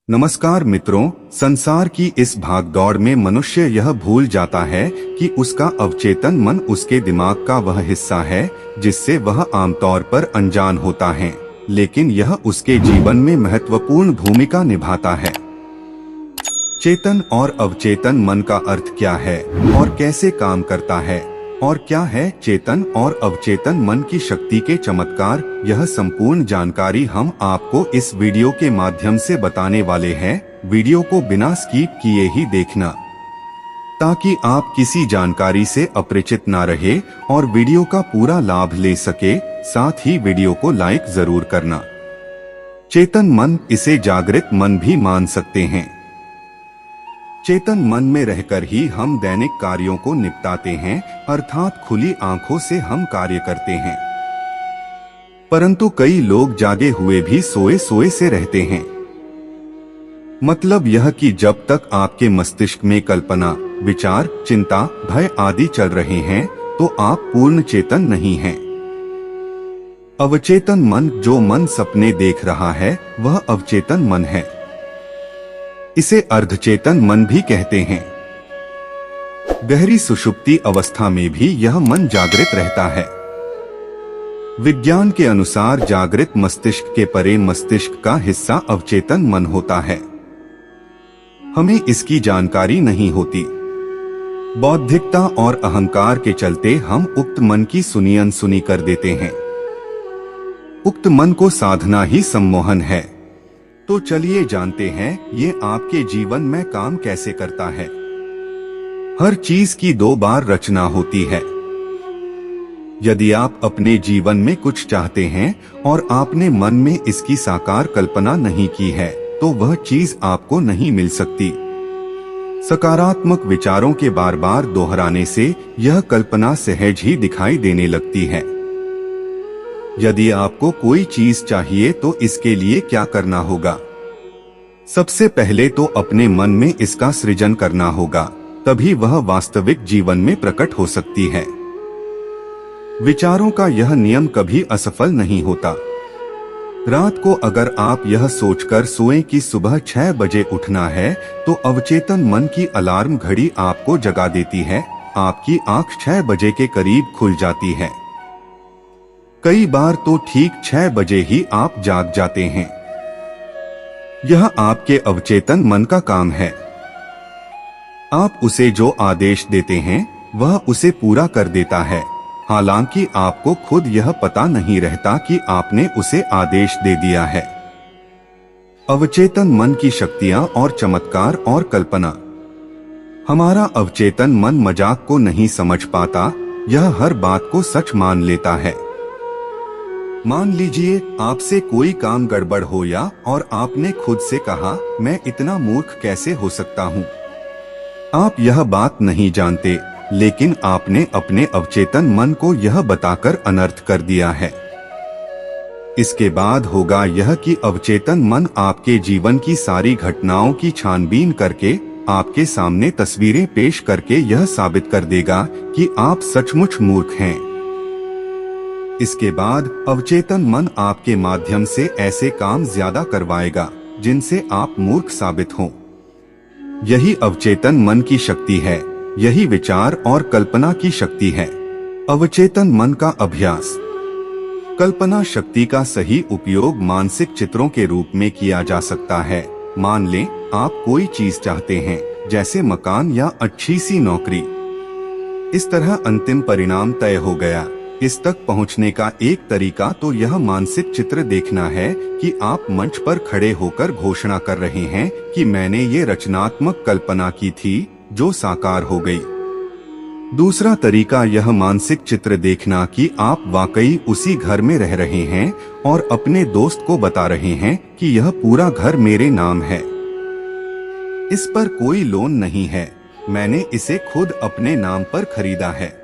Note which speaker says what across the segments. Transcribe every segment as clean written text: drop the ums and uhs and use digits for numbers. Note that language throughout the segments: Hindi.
Speaker 1: नमस्कार मित्रों, संसार की इस भागदौड़ में मनुष्य यह भूल जाता है कि उसका अवचेतन मन उसके दिमाग का वह हिस्सा है जिससे वह आमतौर पर अनजान होता है, लेकिन यह उसके जीवन में महत्वपूर्ण भूमिका निभाता है। चेतन और अवचेतन मन का अर्थ क्या है और कैसे काम करता है, और क्या है चेतन और अवचेतन मन की शक्ति के चमत्कार, यह संपूर्ण जानकारी हम आपको इस वीडियो के माध्यम से बताने वाले हैं। वीडियो को बिना स्किप किए ही देखना ताकि आप किसी जानकारी से अपरिचित ना रहे और वीडियो का पूरा लाभ ले सके। साथ ही वीडियो को लाइक जरूर करना। चेतन मन, इसे जागृत मन भी मान सकते हैं। चेतन मन में रहकर ही हम दैनिक कार्यों को निपटाते हैं, अर्थात खुली आंखों से हम कार्य करते हैं। परंतु कई लोग जागे हुए भी सोए सोए से रहते हैं। मतलब यह कि जब तक आपके मस्तिष्क में कल्पना, विचार, चिंता, भय आदि चल रहे हैं तो आप पूर्ण चेतन नहीं हैं। अवचेतन मन, जो मन सपने देख रहा है, वह अवचेतन मन है। इसे अर्धचेतन मन भी कहते हैं। गहरी सुषुप्ति अवस्था में भी यह मन जागृत रहता है। विज्ञान के अनुसार जागृत मस्तिष्क के परे मस्तिष्क का हिस्सा अवचेतन मन होता है। हमें इसकी जानकारी नहीं होती। बौद्धिकता और अहंकार के चलते हम उक्त मन की सुनी अनसुनी कर देते हैं। उक्त मन को साधना ही सम्मोहन है। तो चलिए जानते हैं ये आपके जीवन में काम कैसे करता है। हर चीज की दो बार रचना होती है। यदि आप अपने जीवन में कुछ चाहते हैं और आपने मन में इसकी साकार कल्पना नहीं की है तो वह चीज आपको नहीं मिल सकती। सकारात्मक विचारों के बार बार दोहराने से यह कल्पना सहज ही दिखाई देने लगती है। यदि आपको कोई चीज चाहिए तो इसके लिए क्या करना होगा? सबसे पहले तो अपने मन में इसका सृजन करना होगा, तभी वह वास्तविक जीवन में प्रकट हो सकती है। विचारों का यह नियम कभी असफल नहीं होता। रात को अगर आप यह सोचकर सोएं कि सुबह 6 बजे उठना है तो अवचेतन मन की अलार्म घड़ी आपको जगा देती है। आपकी आंख 6 बजे के करीब खुल जाती है। कई बार तो ठीक 6 बजे ही आप जाग जाते हैं। यह आपके अवचेतन मन का काम है। आप उसे जो आदेश देते हैं वह उसे पूरा कर देता है, हालांकि आपको खुद यह पता नहीं रहता कि आपने उसे आदेश दे दिया है। अवचेतन मन की शक्तियां और चमत्कार और कल्पना। हमारा अवचेतन मन मजाक को नहीं समझ पाता, यह हर बात को सच मान लेता है। मान लीजिए आपसे कोई काम गड़बड़ हो या और आपने खुद से कहा, मैं इतना मूर्ख कैसे हो सकता हूँ। आप यह बात नहीं जानते, लेकिन आपने अपने अवचेतन मन को यह बताकर अनर्थ कर दिया है। इसके बाद होगा यह कि अवचेतन मन आपके जीवन की सारी घटनाओं की छानबीन करके आपके सामने तस्वीरें पेश करके यह साबित कर देगा कि आप सचमुच मूर्ख हैं। इसके बाद अवचेतन मन आपके माध्यम से ऐसे काम ज्यादा करवाएगा जिनसे आप मूर्ख साबित हों। यही अवचेतन मन की शक्ति है, यही विचार और कल्पना की शक्ति है। अवचेतन मन का अभ्यास। कल्पना शक्ति का सही उपयोग मानसिक चित्रों के रूप में किया जा सकता है। मान लें आप कोई चीज चाहते हैं, जैसे मकान या अच्छी सी नौकरी। इस तरह अंतिम परिणाम तय हो गया। इस तक पहुंचने का एक तरीका तो यह मानसिक चित्र देखना है कि आप मंच पर खड़े होकर घोषणा कर रहे हैं कि मैंने ये रचनात्मक कल्पना की थी जो साकार हो गई। दूसरा तरीका यह मानसिक चित्र देखना कि आप वाकई उसी घर में रह रहे हैं और अपने दोस्त को बता रहे हैं कि यह पूरा घर मेरे नाम है। इस पर कोई लोन नहीं है, मैंने इसे खुद अपने नाम पर खरीदा है।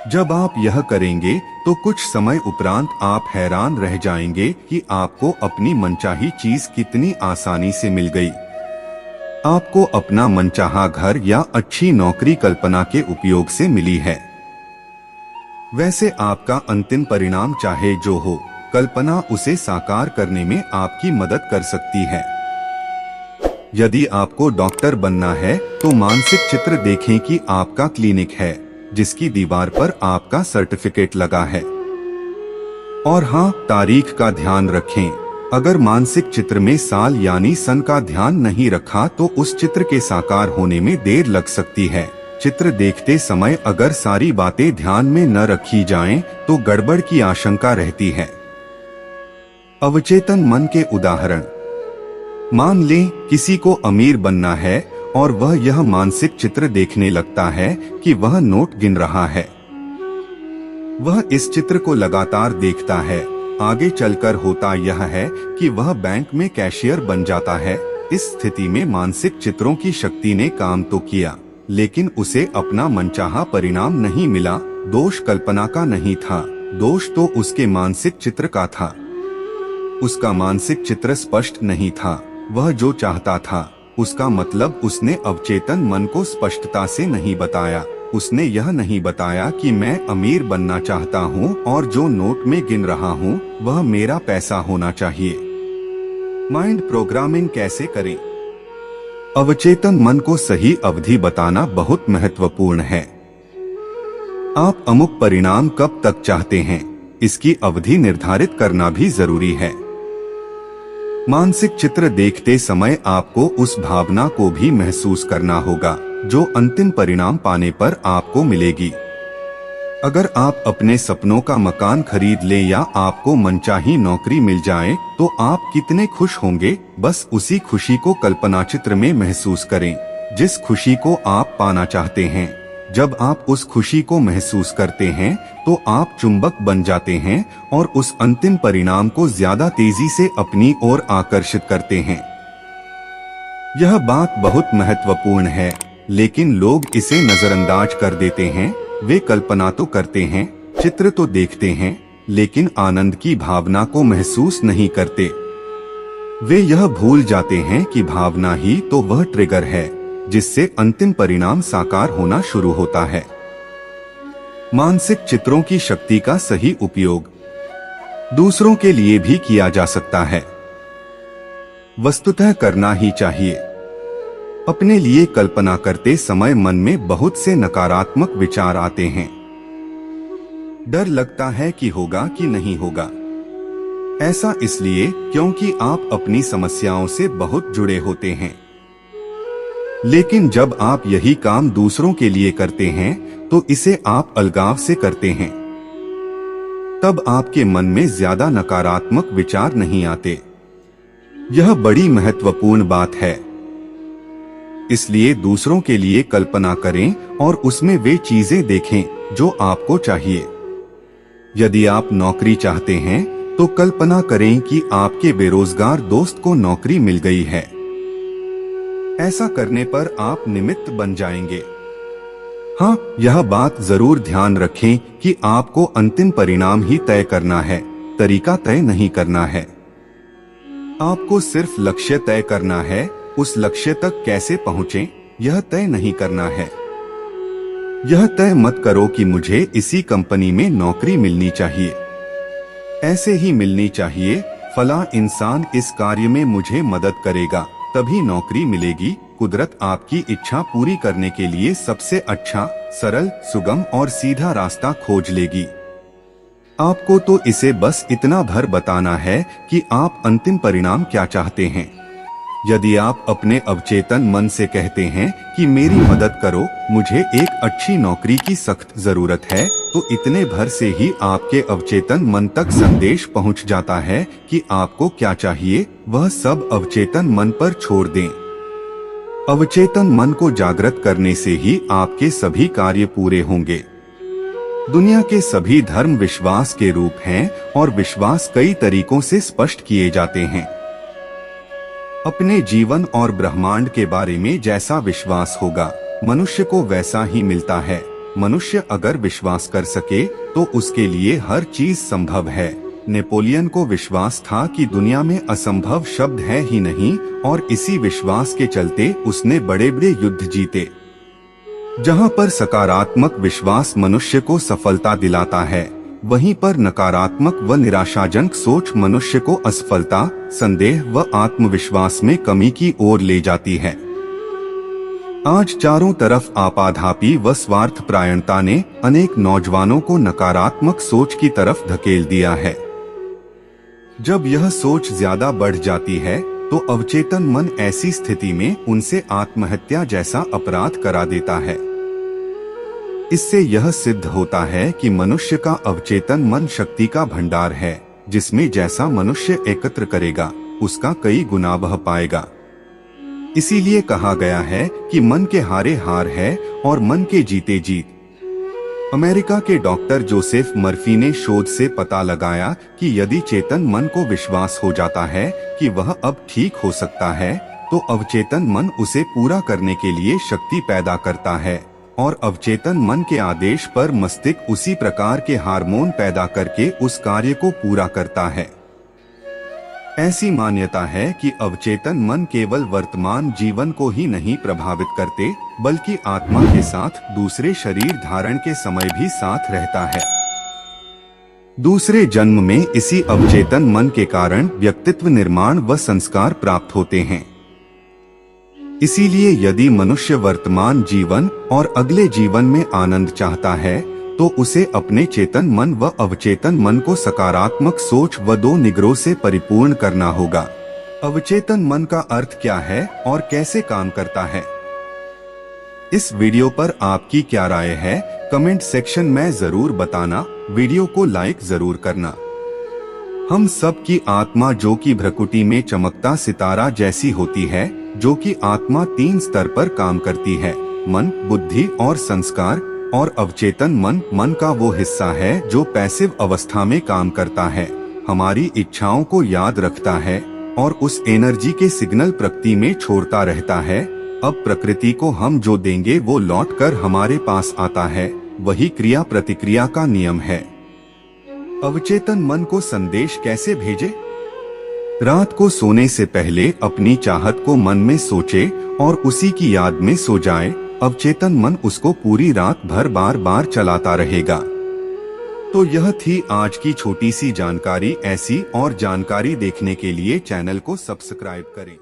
Speaker 1: जब आप यह करेंगे तो कुछ समय उपरांत आप हैरान रह जाएंगे कि आपको अपनी मनचाही चीज कितनी आसानी से मिल गई। आपको अपना मनचाहा घर या अच्छी नौकरी कल्पना के उपयोग से मिली है। वैसे आपका अंतिम परिणाम चाहे जो हो, कल्पना उसे साकार करने में आपकी मदद कर सकती है। यदि आपको डॉक्टर बनना है तो मानसिक चित्र देखें कि आपका क्लिनिक है जिसकी दीवार पर आपका सर्टिफिकेट लगा है। और हाँ, तारीख का ध्यान रखें। अगर मानसिक चित्र में साल यानी सन का ध्यान नहीं रखा तो उस चित्र के साकार होने में देर लग सकती है। चित्र देखते समय अगर सारी बातें ध्यान में न रखी जाएं, तो गड़बड़ की आशंका रहती है। अवचेतन मन के उदाहरण। मान लें किसी को अमीर बनना है और वह यह मानसिक चित्र देखने लगता है कि वह नोट गिन रहा है। वह इस चित्र को लगातार देखता है। आगे चलकर होता यह है कि वह बैंक में कैशियर बन जाता है। इस स्थिति में मानसिक चित्रों की शक्ति ने काम तो किया, लेकिन उसे अपना मनचाहा परिणाम नहीं मिला। दोष कल्पना का नहीं था, दोष तो उसके मानसिक चित्र का था। उसका मानसिक चित्र स्पष्ट नहीं था। वह जो चाहता था, उसका मतलब उसने अवचेतन मन को स्पष्टता से नहीं बताया। उसने यह नहीं बताया कि मैं अमीर बनना चाहता हूँ और जो नोट में गिन रहा हूँ वह मेरा पैसा होना चाहिए। माइंड प्रोग्रामिंग कैसे करें? अवचेतन मन को सही अवधि बताना बहुत महत्वपूर्ण है। आप अमुक परिणाम कब तक चाहते हैं, इसकी अवधि निर्धारित करना भी जरूरी है। मानसिक चित्र देखते समय आपको उस भावना को भी महसूस करना होगा जो अंतिम परिणाम पाने पर आपको मिलेगी। अगर आप अपने सपनों का मकान खरीद लें या आपको मनचाही नौकरी मिल जाए तो आप कितने खुश होंगे। बस उसी खुशी को कल्पना चित्र में महसूस करें, जिस खुशी को आप पाना चाहते हैं। जब आप उस खुशी को महसूस करते हैं तो आप चुंबक बन जाते हैं और उस अंतिम परिणाम को ज्यादा तेजी से अपनी ओर आकर्षित करते हैं। यह बात बहुत महत्वपूर्ण है, लेकिन लोग इसे नजरअंदाज कर देते हैं। वे कल्पना तो करते हैं, चित्र तो देखते हैं, लेकिन आनंद की भावना को महसूस नहीं करते। वे यह भूल जाते हैं कि भावना ही तो वह ट्रिगर है जिससे अंतिम परिणाम साकार होना शुरू होता है। मानसिक चित्रों की शक्ति का सही उपयोग दूसरों के लिए भी किया जा सकता है। वस्तुतः करना ही चाहिए। अपने लिए कल्पना करते समय मन में बहुत से नकारात्मक विचार आते हैं। डर लगता है कि होगा कि नहीं होगा। ऐसा इसलिए क्योंकि आप अपनी समस्याओं से बहुत जुड़े होते हैं। लेकिन जब आप यही काम दूसरों के लिए करते हैं तो इसे आप अलगाव से करते हैं। तब आपके मन में ज्यादा नकारात्मक विचार नहीं आते। यह बड़ी महत्वपूर्ण बात है। इसलिए दूसरों के लिए कल्पना करें और उसमें वे चीजें देखें जो आपको चाहिए। यदि आप नौकरी चाहते हैं तो कल्पना करें कि आपके बेरोजगार दोस्त को नौकरी मिल गई है। ऐसा करने पर आप निमित्त बन जाएंगे। हाँ, यह बात जरूर ध्यान रखें कि आपको अंतिम परिणाम ही तय करना है, तरीका तय नहीं करना है। आपको सिर्फ लक्ष्य तय करना है, उस लक्ष्य तक कैसे पहुंचें यह तय नहीं करना है। यह तय मत करो कि मुझे इसी कंपनी में नौकरी मिलनी चाहिए, ऐसे ही मिलनी चाहिए, फला इंसान इस कार्य में मुझे मदद करेगा तभी नौकरी मिलेगी। कुदरत आपकी इच्छा पूरी करने के लिए सबसे अच्छा, सरल, सुगम और सीधा रास्ता खोज लेगी। आपको तो इसे बस इतना भर बताना है कि आप अंतिम परिणाम क्या चाहते हैं। यदि आप अपने अवचेतन मन से कहते हैं कि मेरी मदद करो, मुझे एक अच्छी नौकरी की सख्त जरूरत है, तो इतने भर से ही आपके अवचेतन मन तक संदेश पहुंच जाता है कि आपको क्या चाहिए। वह सब अवचेतन मन पर छोड़ दें। अवचेतन मन को जागृत करने से ही आपके सभी कार्य पूरे होंगे। दुनिया के सभी धर्म विश्वास के रूप हैं और विश्वास कई तरीकों से स्पष्ट किए जाते हैं। अपने जीवन और ब्रह्मांड के बारे में जैसा विश्वास होगा, मनुष्य को वैसा ही मिलता है। मनुष्य अगर विश्वास कर सके तो उसके लिए हर चीज संभव है। नेपोलियन को विश्वास था कि दुनिया में असंभव शब्द है ही नहीं, और इसी विश्वास के चलते उसने बड़े बड़े युद्ध जीते। जहां पर सकारात्मक विश्वास मनुष्य को सफलता दिलाता है, वहीं पर नकारात्मक व निराशाजनक सोच मनुष्य को असफलता, संदेह व आत्मविश्वास में कमी की ओर ले जाती है। आज चारों तरफ आपाधापी व स्वार्थपरायणता ने अनेक नौजवानों को नकारात्मक सोच की तरफ धकेल दिया है। जब यह सोच ज्यादा बढ़ जाती है तो अवचेतन मन ऐसी स्थिति में उनसे आत्महत्या जैसा अपराध करा देता है। इससे यह सिद्ध होता है कि मनुष्य का अवचेतन मन शक्ति का भंडार है, जिसमें जैसा मनुष्य एकत्र करेगा उसका कई गुना बह पाएगा। इसीलिए कहा गया है कि मन के हारे हार है और मन के जीते जीत। अमेरिका के डॉक्टर जोसेफ मर्फी ने शोध से पता लगाया कि यदि चेतन मन को विश्वास हो जाता है कि वह अब ठीक हो सकता है, तो अवचेतन मन उसे पूरा करने के लिए शक्ति पैदा करता है और अवचेतन मन के आदेश पर मस्तिष्क उसी प्रकार के हार्मोन पैदा करके उस कार्य को पूरा करता है। ऐसी मान्यता है कि अवचेतन मन केवल वर्तमान जीवन को ही नहीं प्रभावित करते, बल्कि आत्मा के साथ दूसरे शरीर धारण के समय भी साथ रहता है। दूसरे जन्म में इसी अवचेतन मन के कारण व्यक्तित्व निर्माण व संस्कार प्राप्त होते हैं। इसीलिए यदि मनुष्य वर्तमान जीवन और अगले जीवन में आनंद चाहता है तो उसे अपने चेतन मन व अवचेतन मन को सकारात्मक सोच व दो निग्रोह से परिपूर्ण करना होगा। अवचेतन मन का अर्थ क्या है और कैसे काम करता है? इस वीडियो पर आपकी क्या राय है? कमेंट सेक्शन में जरूर बताना। वीडियो को लाइक जरूर करना। हम सब की आत्मा जो कि भ्रकुटी में चमकता सितारा जैसी होती है, जो कि आत्मा 3 स्तर पर काम करती है, मन, बुद्धि और संस्कार। और अवचेतन मन का वो हिस्सा है जो पैसिव अवस्था में काम करता है, हमारी इच्छाओं को याद रखता है और उस एनर्जी के सिग्नल प्रकृति में छोड़ता रहता है। अब प्रकृति को हम जो देंगे वो लौटकर हमारे पास आता है, वही क्रिया प्रतिक्रिया का नियम है। अवचेतन मन को संदेश कैसे भेजे? रात को सोने से पहले अपनी चाहत को मन में सोचे और उसी की याद में सो जाए। अवचेतन मन उसको पूरी रात भर बार बार चलाता रहेगा। तो यह थी आज की छोटी सी जानकारी। ऐसी और जानकारी देखने के लिए चैनल को सब्सक्राइब करें।